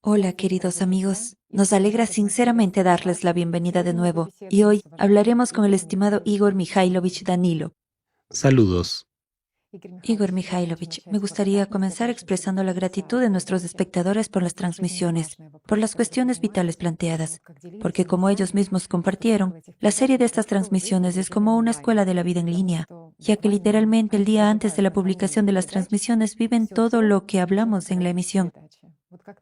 Hola, queridos amigos. Nos alegra sinceramente darles la bienvenida de nuevo, y hoy hablaremos con el estimado Igor Mikhailovich Danilo. Saludos. Igor Mikhailovich, me gustaría comenzar expresando la gratitud de nuestros espectadores por las transmisiones, por las cuestiones vitales planteadas, porque como ellos mismos compartieron, la serie de estas transmisiones es como una escuela de la vida en línea, ya que literalmente el día antes de la publicación de las transmisiones viven todo lo que hablamos en la emisión.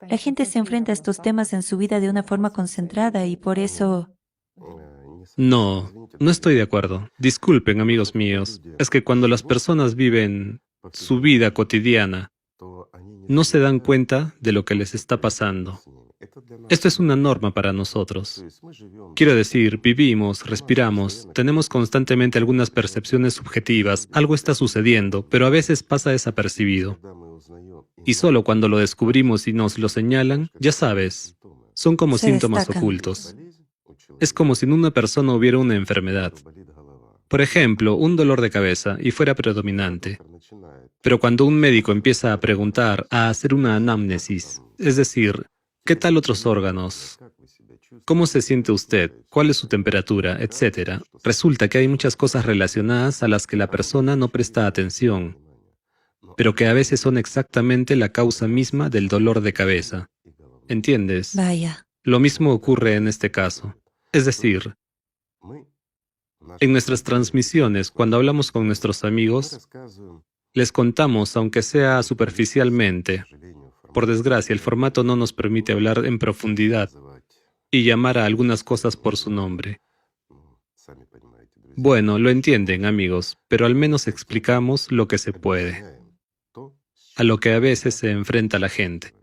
La gente se enfrenta a estos temas en su vida de una forma concentrada y por eso... No, no estoy de acuerdo. Disculpen, amigos míos. Es que cuando las personas viven su vida cotidiana, no se dan cuenta de lo que les está pasando. Esto es una norma para nosotros. Quiero decir, vivimos, respiramos, tenemos constantemente algunas percepciones subjetivas, algo está sucediendo, pero a veces pasa desapercibido. Y solo cuando lo descubrimos y nos lo señalan, ya sabes, son como se síntomas destacan. ocultos. Es como si en una persona hubiera una enfermedad. Por ejemplo, un dolor de cabeza y fuera predominante. Pero cuando un médico empieza a preguntar, a hacer una anamnesis, es decir, ¿qué tal otros órganos? ¿Cómo se siente usted? ¿Cuál es su temperatura? Etcétera. Resulta que hay muchas cosas relacionadas a las que la persona no presta atención, pero que a veces son exactamente la causa misma del dolor de cabeza. ¿Entiendes? Vaya, Lo mismo ocurre en este caso. Es decir, en nuestras transmisiones, cuando hablamos con nuestros amigos, les contamos, aunque sea superficialmente. Por desgracia, el formato no nos permite hablar en profundidad y llamar a algunas cosas por su nombre. Bueno, lo entienden, amigos, pero al menos explicamos lo que se puede, a lo que a veces se enfrenta la gente.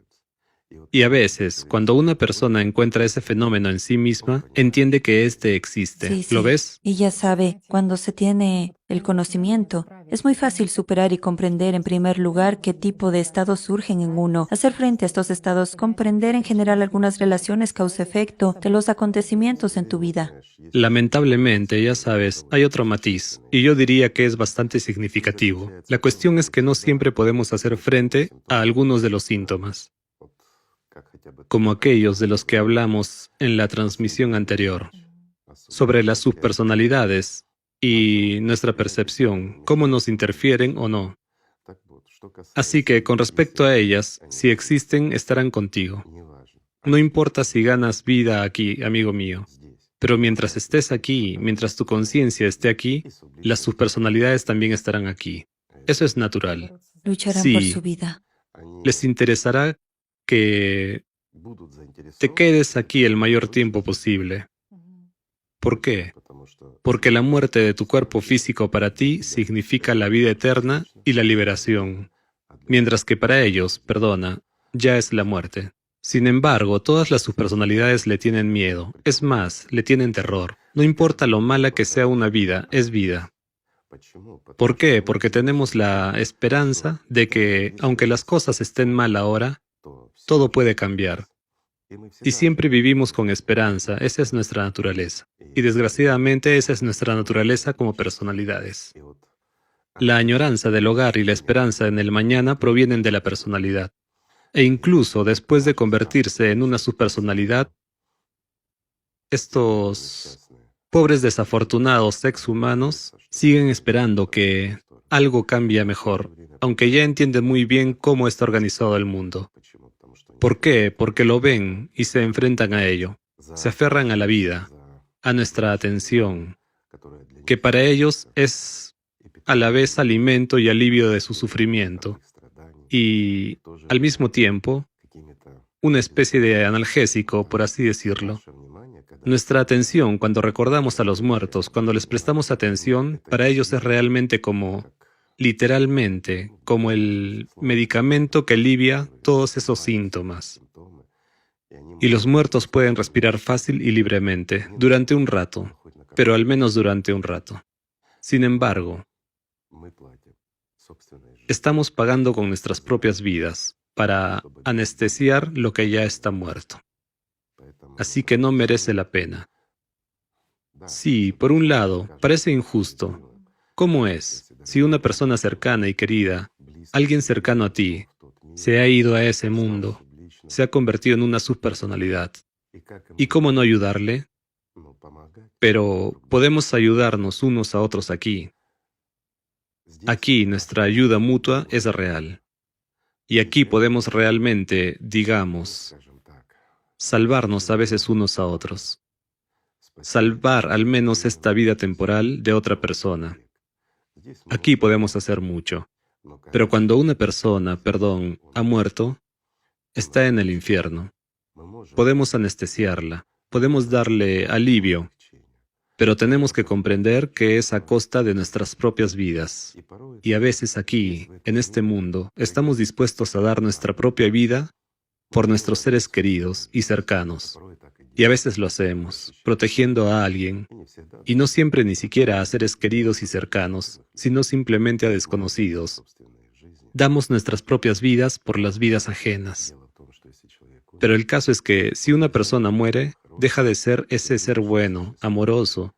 Y a veces, cuando una persona encuentra ese fenómeno en sí misma, entiende que éste existe. sí, ¿Lo sí. ves? Y ya sabe, cuando se tiene el conocimiento, es muy fácil superar y comprender en primer lugar qué tipo de estados surgen en uno, hacer frente a estos estados, comprender en general algunas relaciones causa-efecto de los acontecimientos en tu vida. Lamentablemente, ya sabes, hay otro matiz, y yo diría que es bastante significativo. La cuestión es que no siempre podemos hacer frente a algunos de los síntomas, como aquellos de los que hablamos en la transmisión anterior, sobre las subpersonalidades y nuestra percepción, cómo nos interfieren o no. Así que, con respecto a ellas, si existen, estarán contigo. No importa si ganas vida aquí, amigo mío, pero mientras estés aquí, mientras tu conciencia esté aquí, las subpersonalidades también estarán aquí. Eso es natural. Lucharán por su Sí, vida. les interesará que te quedes aquí el mayor tiempo posible. ¿Por qué? Porque la muerte de tu cuerpo físico para ti significa la vida eterna y la liberación, mientras que para ellos, perdona, ya es la muerte. Sin embargo, todas las subpersonalidades le tienen miedo, es más, le tienen terror. No importa lo mala que sea una vida, es vida. ¿Por qué? Porque tenemos la esperanza de que, aunque las cosas estén mal ahora, todo puede cambiar. Y siempre vivimos con esperanza, esa es nuestra naturaleza. Y desgraciadamente esa es nuestra naturaleza como personalidades. La añoranza del hogar y la esperanza en el mañana provienen de la personalidad. E incluso después de convertirse en una subpersonalidad, estos pobres desafortunados seres humanos siguen esperando que algo cambie a mejor, aunque ya entienden muy bien cómo está organizado el mundo. ¿Por qué? Porque lo ven y se enfrentan a ello. Se aferran a la vida, a nuestra atención, que para ellos es a la vez alimento y alivio de su sufrimiento, y al mismo tiempo una especie de analgésico, por así decirlo. Nuestra atención, cuando recordamos a los muertos, cuando les prestamos atención, para ellos es realmente como, literalmente, como el medicamento que alivia todos esos síntomas. Y los muertos pueden respirar fácil y libremente, durante un rato, pero al menos durante un rato. Sin embargo, estamos pagando con nuestras propias vidas para anestesiar lo que ya está muerto. Así que no merece la pena. Sí, por un lado, parece injusto. ¿Cómo es? Si una persona cercana y querida, alguien cercano a ti, se ha ido a ese mundo, se ha convertido en una subpersonalidad. ¿Y cómo no ayudarle? Pero podemos ayudarnos unos a otros aquí. Aquí nuestra ayuda mutua es real. Y aquí podemos realmente, digamos, salvarnos a veces unos a otros. Salvar al menos esta vida temporal de otra persona. Aquí podemos hacer mucho. Pero cuando una persona, ha muerto, está en el infierno. Podemos anestesiarla, podemos darle alivio, pero tenemos que comprender que es a costa de nuestras propias vidas. Y a veces aquí, en este mundo, estamos dispuestos a dar nuestra propia vida por nuestros seres queridos y cercanos. Y a veces lo hacemos, protegiendo a alguien, y no siempre ni siquiera a seres queridos y cercanos, sino simplemente a desconocidos. Damos nuestras propias vidas por las vidas ajenas. Pero el caso es que si una persona muere, deja de ser ese ser bueno, amoroso,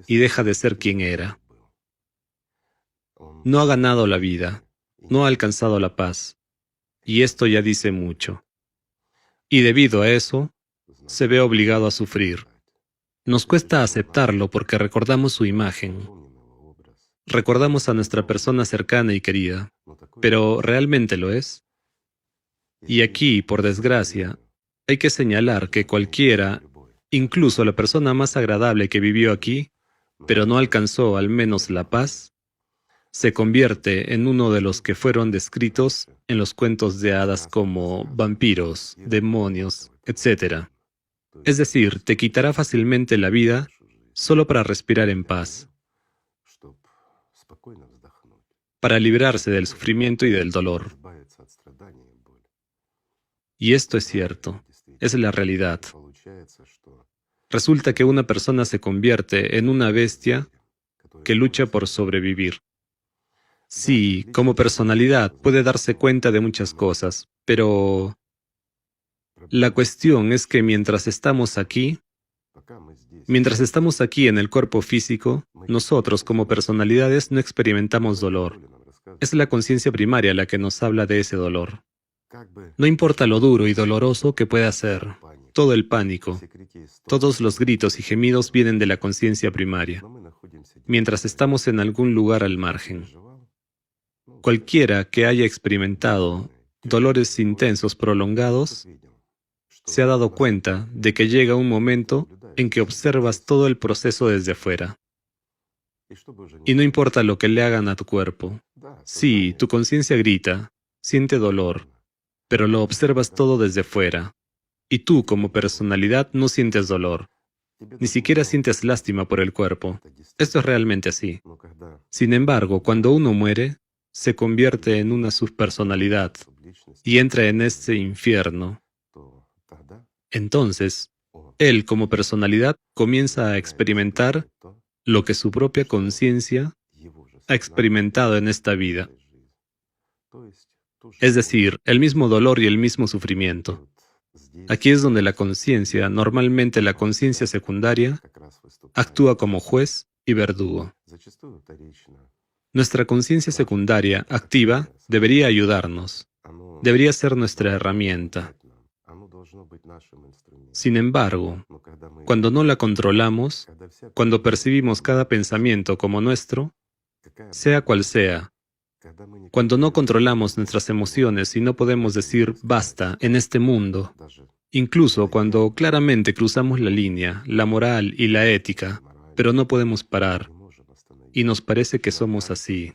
y deja de ser quien era. No ha ganado la vida, no ha alcanzado la paz, y esto ya dice mucho. Y debido a eso, se ve obligado a sufrir. Nos cuesta aceptarlo porque recordamos su imagen. Recordamos a nuestra persona cercana y querida, pero ¿realmente lo es? Y aquí, por desgracia, hay que señalar que cualquiera, incluso la persona más agradable que vivió aquí, pero no alcanzó al menos la paz, se convierte en uno de los que fueron descritos en los cuentos de hadas como vampiros, demonios, etc. Es decir, te quitará fácilmente la vida solo para respirar en paz, para librarse del sufrimiento y del dolor. Y esto es cierto, es la realidad. Resulta que una persona se convierte en una bestia que lucha por sobrevivir. Sí, como personalidad puede darse cuenta de muchas cosas, pero la cuestión es que mientras estamos aquí en el cuerpo físico, nosotros como personalidades no experimentamos dolor. Es la conciencia primaria la que nos habla de ese dolor. No importa lo duro y doloroso que pueda ser, todo el pánico, todos los gritos y gemidos vienen de la conciencia primaria, mientras estamos en algún lugar al margen. Cualquiera que haya experimentado dolores intensos prolongados, se ha dado cuenta de que llega un momento en que observas todo el proceso desde afuera. Y no importa lo que le hagan a tu cuerpo. Sí, tu conciencia grita, siente dolor, pero lo observas todo desde fuera. Y tú, como personalidad, no sientes dolor. Ni siquiera sientes lástima por el cuerpo. Esto es realmente así. Sin embargo, cuando uno muere, se convierte en una subpersonalidad y entra en este infierno. Entonces, él como personalidad comienza a experimentar lo que su propia conciencia ha experimentado en esta vida. Es decir, el mismo dolor y el mismo sufrimiento. Aquí es donde la conciencia, normalmente la conciencia secundaria, actúa como juez y verdugo. Nuestra conciencia secundaria, activa, debería ayudarnos. Debería ser nuestra herramienta. Sin embargo, cuando no la controlamos, cuando percibimos cada pensamiento como nuestro, sea cual sea, cuando no controlamos nuestras emociones y no podemos decir basta en este mundo, incluso cuando claramente cruzamos la línea, la moral y la ética, pero no podemos parar, y nos parece que somos así,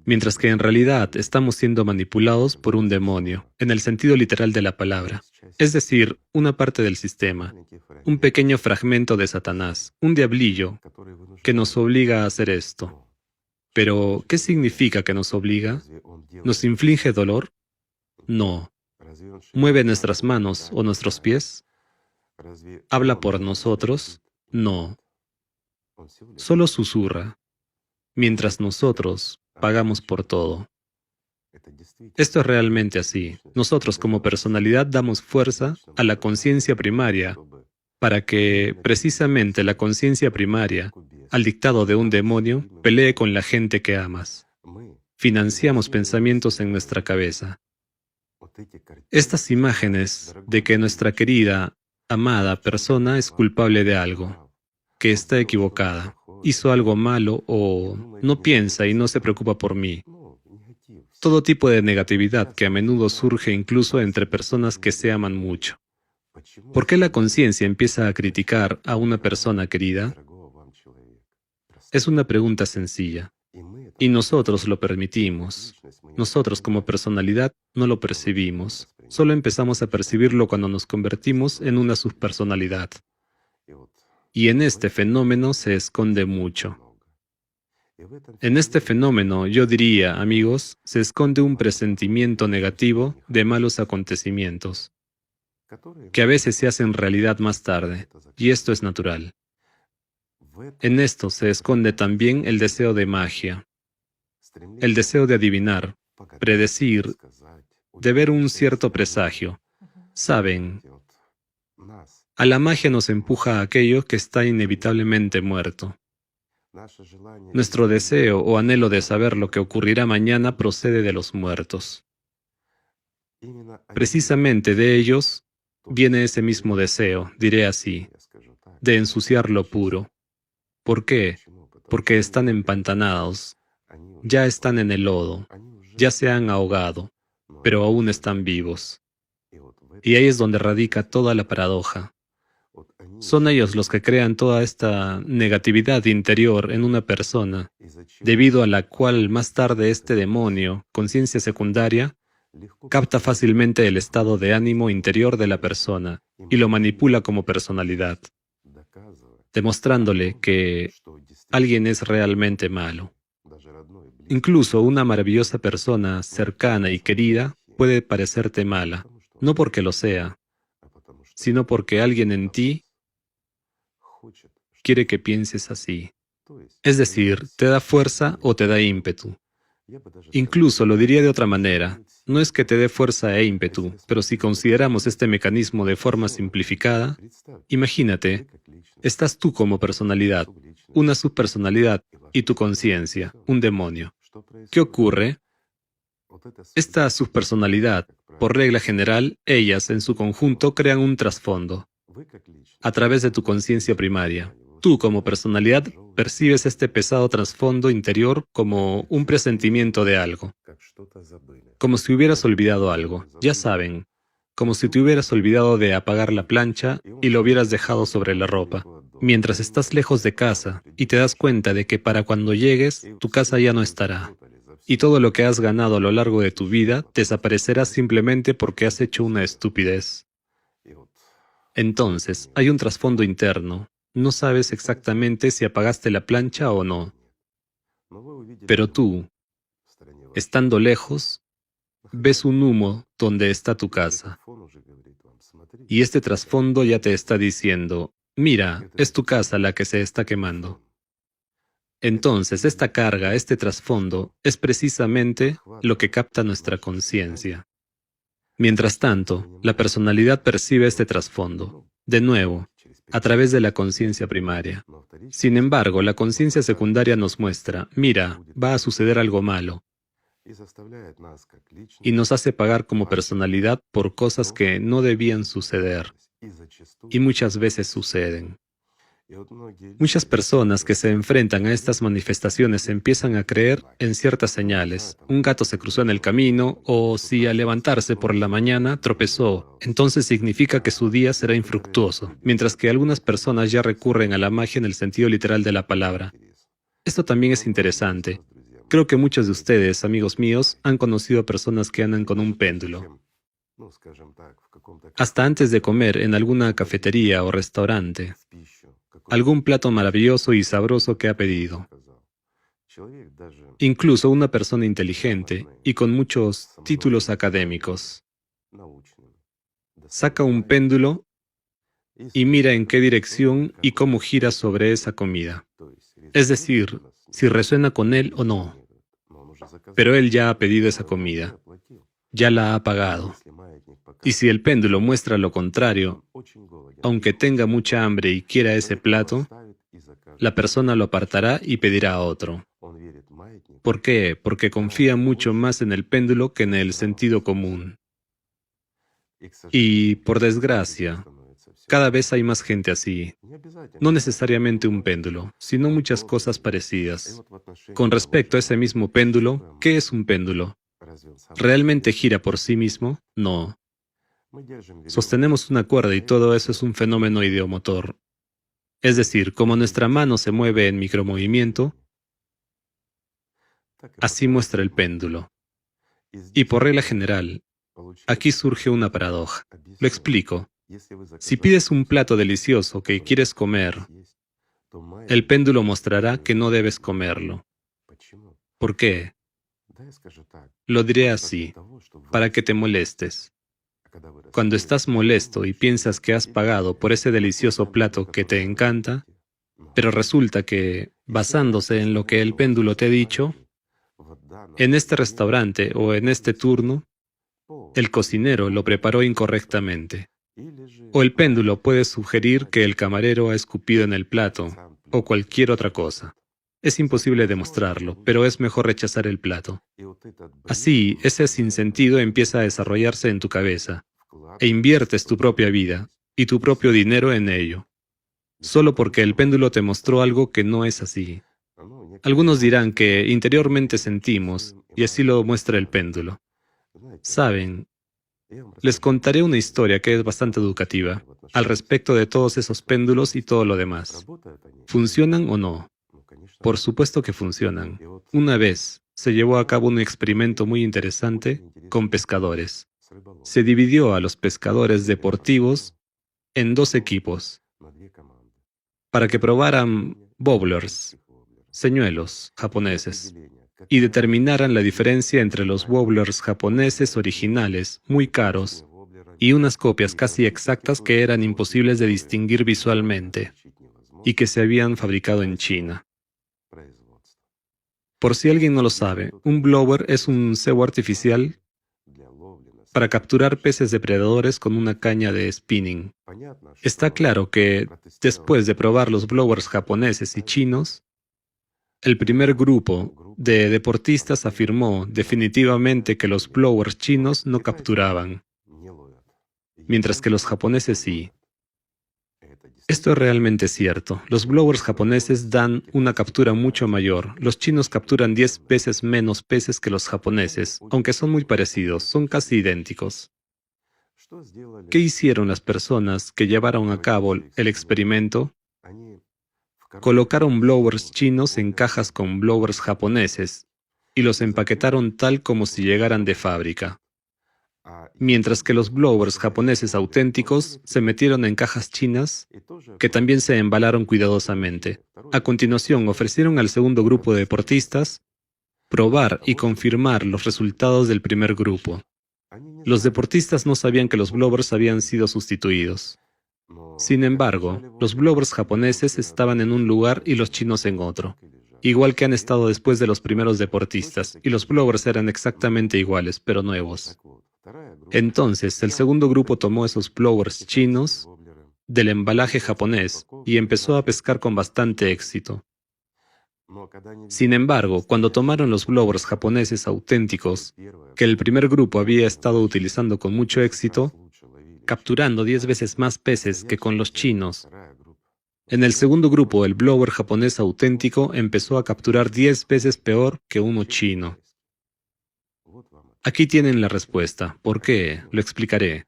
mientras que en realidad estamos siendo manipulados por un demonio, en el sentido literal de la palabra, es decir, una parte del sistema, un pequeño fragmento de Satanás, un diablillo, que nos obliga a hacer esto. Pero, ¿qué significa que nos obliga? ¿Nos inflige dolor? No. ¿Mueve nuestras manos o nuestros pies? ¿Habla por nosotros? No. Solo susurra, mientras nosotros pagamos por todo. Esto es realmente así. Nosotros como personalidad damos fuerza a la conciencia primaria para que, precisamente, la conciencia primaria, al dictado de un demonio, pelee con la gente que amas. Financiamos pensamientos en nuestra cabeza. Estas imágenes de que nuestra querida, amada persona es culpable de algo, que está equivocada, hizo algo malo o no piensa y no se preocupa por mí. Todo tipo de negatividad que a menudo surge incluso entre personas que se aman mucho. ¿Por qué la conciencia empieza a criticar a una persona querida? Es una pregunta sencilla. Y nosotros lo permitimos. Nosotros como personalidad no lo percibimos. Solo empezamos a percibirlo cuando nos convertimos en una subpersonalidad. Y en este fenómeno se esconde mucho. En este fenómeno, yo diría, amigos, se esconde un presentimiento negativo de malos acontecimientos, que a veces se hacen realidad más tarde, y esto es natural. En esto se esconde también el deseo de magia, el deseo de adivinar, predecir, de ver un cierto presagio. Saben, a la magia nos empuja a aquello que está inevitablemente muerto. Nuestro deseo o anhelo de saber lo que ocurrirá mañana procede de los muertos. Precisamente de ellos viene ese mismo deseo, diré así, de ensuciar lo puro. ¿Por qué? Porque están empantanados, ya están en el lodo, ya se han ahogado, pero aún están vivos. Y ahí es donde radica toda la paradoja. Son ellos los que crean toda esta negatividad interior en una persona, debido a la cual más tarde este demonio, conciencia secundaria, capta fácilmente el estado de ánimo interior de la persona y lo manipula como personalidad, demostrándole que alguien es realmente malo. Incluso una maravillosa persona cercana y querida puede parecerte mala, no porque lo sea, sino porque alguien en ti quiere que pienses así. Es decir, te da fuerza o te da ímpetu. Incluso lo diría de otra manera, no es que te dé fuerza e ímpetu, pero si consideramos este mecanismo de forma simplificada, imagínate, estás tú como personalidad, una subpersonalidad, y tu conciencia, un demonio. ¿Qué ocurre? Esta subpersonalidad, por regla general, ellas en su conjunto crean un trasfondo, a través de tu conciencia primaria. Tú como personalidad percibes este pesado trasfondo interior como un presentimiento de algo, como si hubieras olvidado algo, ya saben, como si te hubieras olvidado de apagar la plancha y lo hubieras dejado sobre la ropa, mientras estás lejos de casa y te das cuenta de que para cuando llegues, tu casa ya no estará. Y todo lo que has ganado a lo largo de tu vida desaparecerá simplemente porque has hecho una estupidez. Entonces, hay un trasfondo interno. No sabes exactamente si apagaste la plancha o no. Pero tú, estando lejos, ves un humo donde está tu casa. Y este trasfondo ya te está diciendo, mira, es tu casa la que se está quemando. Entonces, esta carga, este trasfondo, es precisamente lo que capta nuestra conciencia. Mientras tanto, la personalidad percibe este trasfondo, de nuevo, a través de la conciencia primaria. Sin embargo, la conciencia secundaria nos muestra, mira, va a suceder algo malo, y nos hace pagar como personalidad por cosas que no debían suceder, y muchas veces suceden. Muchas personas que se enfrentan a estas manifestaciones empiezan a creer en ciertas señales. Un gato se cruzó en el camino, o si al levantarse por la mañana tropezó, entonces significa que su día será infructuoso, mientras que algunas personas ya recurren a la magia en el sentido literal de la palabra. Esto también es interesante. Creo que muchos de ustedes, amigos míos, han conocido a personas que andan con un péndulo. Hasta antes de comer en alguna cafetería o restaurante, algún plato maravilloso y sabroso que ha pedido. Incluso una persona inteligente y con muchos títulos académicos saca un péndulo y mira en qué dirección y cómo gira sobre esa comida. Es decir, si resuena con él o no. Pero él ya ha pedido esa comida, ya la ha pagado. Y si el péndulo muestra lo contrario, aunque tenga mucha hambre y quiera ese plato, la persona lo apartará y pedirá otro. ¿Por qué? Porque confía mucho más en el péndulo que en el sentido común. Y, por desgracia, cada vez hay más gente así. No necesariamente un péndulo, sino muchas cosas parecidas. Con respecto a ese mismo péndulo, ¿qué es un péndulo? ¿Realmente gira por sí mismo? No. Sostenemos una cuerda y todo eso es un fenómeno ideomotor. Es decir, como nuestra mano se mueve en micromovimiento, así muestra el péndulo. Y por regla general, aquí surge una paradoja. Lo explico. Si pides un plato delicioso que quieres comer, el péndulo mostrará que no debes comerlo. ¿Por qué? Lo diré así, para que te molestes. Cuando estás molesto y piensas que has pagado por ese delicioso plato que te encanta, pero resulta que, basándose en lo que el péndulo te ha dicho, en este restaurante o en este turno, el cocinero lo preparó incorrectamente. O el péndulo puede sugerir que el camarero ha escupido en el plato, o cualquier otra cosa. Es imposible demostrarlo, pero es mejor rechazar el plato. Así, ese sinsentido empieza a desarrollarse en tu cabeza, e inviertes tu propia vida y tu propio dinero en ello, solo porque el péndulo te mostró algo que no es así. Algunos dirán que interiormente sentimos, y así lo muestra el péndulo. Saben, les contaré una historia que es bastante educativa al respecto de todos esos péndulos y todo lo demás. ¿Funcionan o no? Por supuesto que funcionan. Una vez se llevó a cabo un experimento muy interesante con pescadores. Se dividió a los pescadores deportivos en dos equipos para que probaran bobblers, señuelos japoneses, y determinaran la diferencia entre los wobblers japoneses originales, muy caros, y unas copias casi exactas que eran imposibles de distinguir visualmente, y que se habían fabricado en China. Por si alguien no lo sabe, un blower es un cebo artificial para capturar peces depredadores con una caña de spinning. Está claro que, después de probar los blowers japoneses y chinos, el primer grupo de deportistas afirmó definitivamente que los blowers chinos no capturaban, mientras que los japoneses sí. Esto es realmente cierto. Los blowers japoneses dan una captura mucho mayor. Los chinos capturan 10 veces menos peces que los japoneses, aunque son muy parecidos, son casi idénticos. ¿Qué hicieron las personas que llevaron a cabo el experimento? Colocaron blowers chinos en cajas con blowers japoneses y los empaquetaron tal como si llegaran de fábrica. Mientras que los blowers japoneses auténticos se metieron en cajas chinas que también se embalaron cuidadosamente. A continuación, ofrecieron al segundo grupo de deportistas probar y confirmar los resultados del primer grupo. Los deportistas no sabían que los blowers habían sido sustituidos. Sin embargo, los blowers japoneses estaban en un lugar y los chinos en otro, igual que han estado después de los primeros deportistas, y los blowers eran exactamente iguales, pero nuevos. Entonces, el segundo grupo tomó esos blowers chinos del embalaje japonés y empezó a pescar con bastante éxito. Sin embargo, cuando tomaron los blowers japoneses auténticos, que el primer grupo había estado utilizando con mucho éxito, capturando 10 veces más peces que con los chinos, en el segundo grupo el blower japonés auténtico empezó a capturar 10 veces peor que uno chino. Aquí tienen la respuesta. ¿Por qué? Lo explicaré.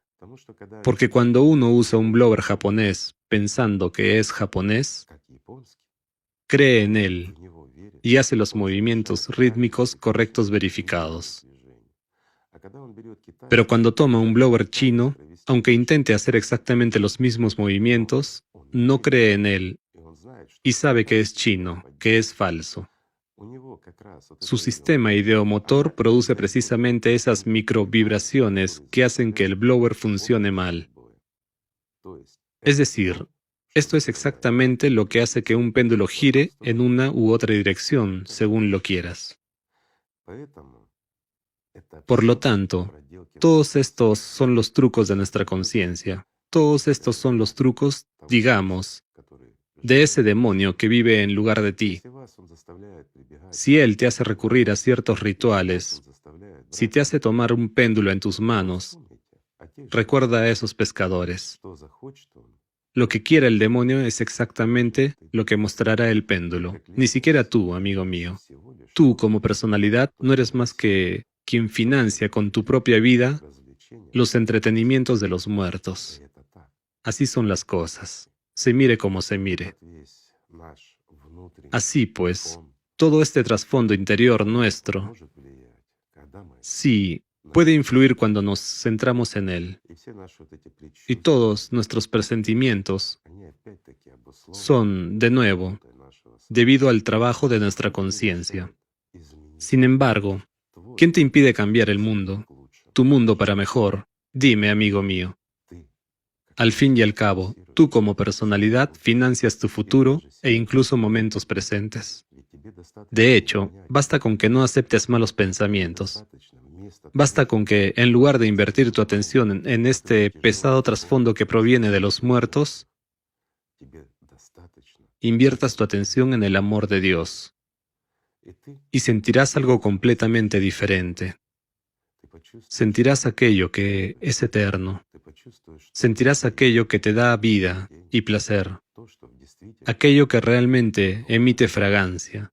Porque cuando uno usa un blower japonés pensando que es japonés, cree en él y hace los movimientos rítmicos correctos verificados. Pero cuando toma un blower chino, aunque intente hacer exactamente los mismos movimientos, no cree en él y sabe que es chino, que es falso. Su sistema ideomotor produce precisamente esas microvibraciones que hacen que el blower funcione mal. Es decir, esto es exactamente lo que hace que un péndulo gire en una u otra dirección, según lo quieras. Por lo tanto, todos estos son los trucos de nuestra conciencia. Todos estos son los trucos, digamos, de ese demonio que vive en lugar de ti. Si él te hace recurrir a ciertos rituales, si te hace tomar un péndulo en tus manos, Recuerda a esos pescadores. Lo que quiera el demonio es exactamente lo que mostrará el péndulo. Ni siquiera tú, amigo mío. Tú, como personalidad, no eres más que quien financia con tu propia vida los entretenimientos de los muertos. Así son las cosas. Se mire como se mire. Así pues, todo este trasfondo interior nuestro, sí, puede influir cuando nos centramos en él. Y todos nuestros presentimientos son, de nuevo, debido al trabajo de nuestra conciencia. Sin embargo, ¿quién te impide cambiar el mundo? Tu mundo para mejor. Dime, amigo mío. Al fin y al cabo, tú como personalidad financias tu futuro e incluso momentos presentes. De hecho, basta con que no aceptes malos pensamientos. Basta con que, en lugar de invertir tu atención en este pesado trasfondo que proviene de los muertos, inviertas tu atención en el amor de Dios y sentirás algo completamente diferente. Sentirás aquello que es eterno. Sentirás aquello que te da vida y placer. Aquello que realmente emite fragancia.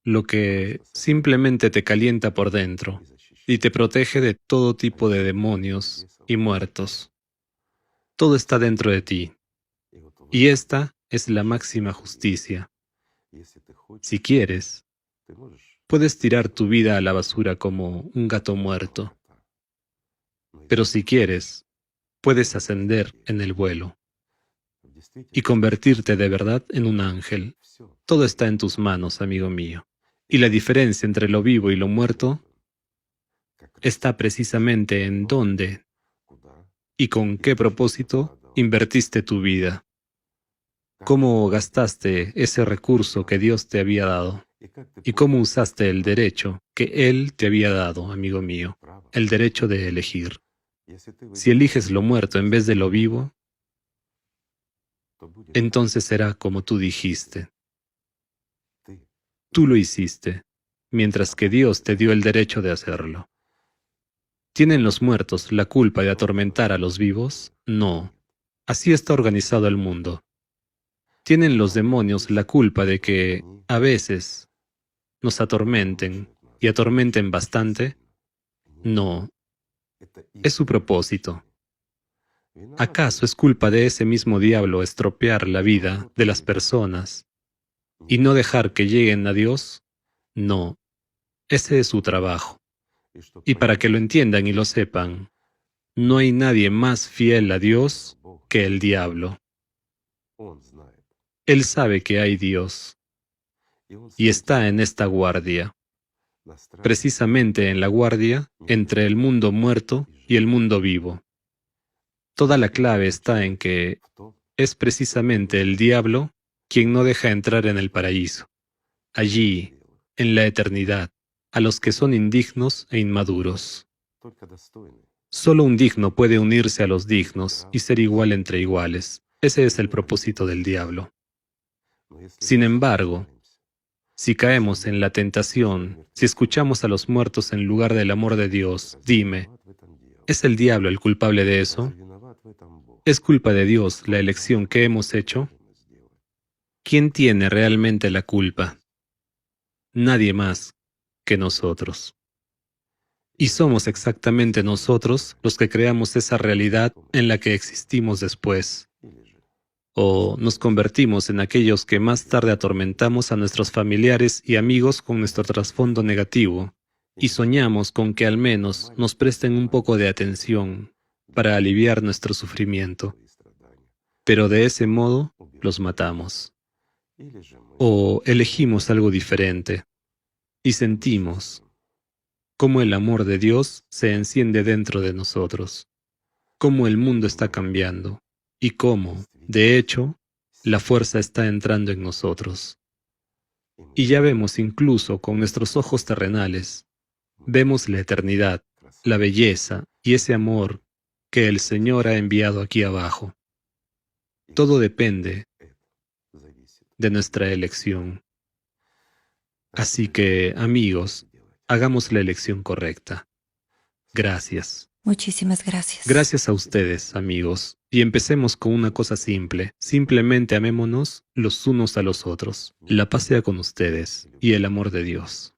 Lo que simplemente te calienta por dentro y te protege de todo tipo de demonios y muertos. Todo está dentro de ti. Y esta es la máxima justicia. Si quieres, puedes tirar tu vida a la basura como un gato muerto. Pero si quieres, puedes ascender en el vuelo y convertirte de verdad en un ángel. Todo está en tus manos, amigo mío. Y la diferencia entre lo vivo y lo muerto está precisamente en dónde y con qué propósito invertiste tu vida. Cómo gastaste ese recurso que Dios te había dado. Y cómo usaste el derecho que Él te había dado, amigo mío. El derecho de elegir. Si eliges lo muerto en vez de lo vivo, entonces será como tú dijiste. Tú lo hiciste, mientras que Dios te dio el derecho de hacerlo. ¿Tienen los muertos la culpa de atormentar a los vivos? No. Así está organizado el mundo. ¿Tienen los demonios la culpa de que, a veces, nos atormenten y atormenten bastante? No. Es su propósito. ¿Acaso es culpa de ese mismo diablo estropear la vida de las personas y no dejar que lleguen a Dios? No. Ese es su trabajo. Y para que lo entiendan y lo sepan, no hay nadie más fiel a Dios que el diablo. Él sabe que hay Dios y está en esta guardia, precisamente en la guardia entre el mundo muerto y el mundo vivo. Toda la clave está en que es precisamente el diablo quien no deja entrar en el paraíso, allí, en la eternidad, a los que son indignos e inmaduros. Solo un digno puede unirse a los dignos y ser igual entre iguales. Ese es el propósito del diablo. Sin embargo, si caemos en la tentación, si escuchamos a los muertos en lugar del amor de Dios, dime, ¿es el diablo el culpable de eso? ¿Es culpa de Dios la elección que hemos hecho? ¿Quién tiene realmente la culpa? Nadie más que nosotros. Y somos exactamente nosotros los que creamos esa realidad en la que existimos después. O nos convertimos en aquellos que más tarde atormentamos a nuestros familiares y amigos con nuestro trasfondo negativo, y soñamos con que al menos nos presten un poco de atención para aliviar nuestro sufrimiento. Pero de ese modo los matamos. O elegimos algo diferente y sentimos cómo el amor de Dios se enciende dentro de nosotros, cómo el mundo está cambiando y cómo, de hecho, la fuerza está entrando en nosotros. Y ya vemos incluso con nuestros ojos terrenales, vemos la eternidad, la belleza y ese amor que el Señor ha enviado aquí abajo. Todo depende de nuestra elección. Así que, amigos, hagamos la elección correcta. Gracias. Muchísimas gracias. Gracias a ustedes, amigos. Y empecemos con una cosa simple. Simplemente amémonos los unos a los otros. La paz sea con ustedes y el amor de Dios.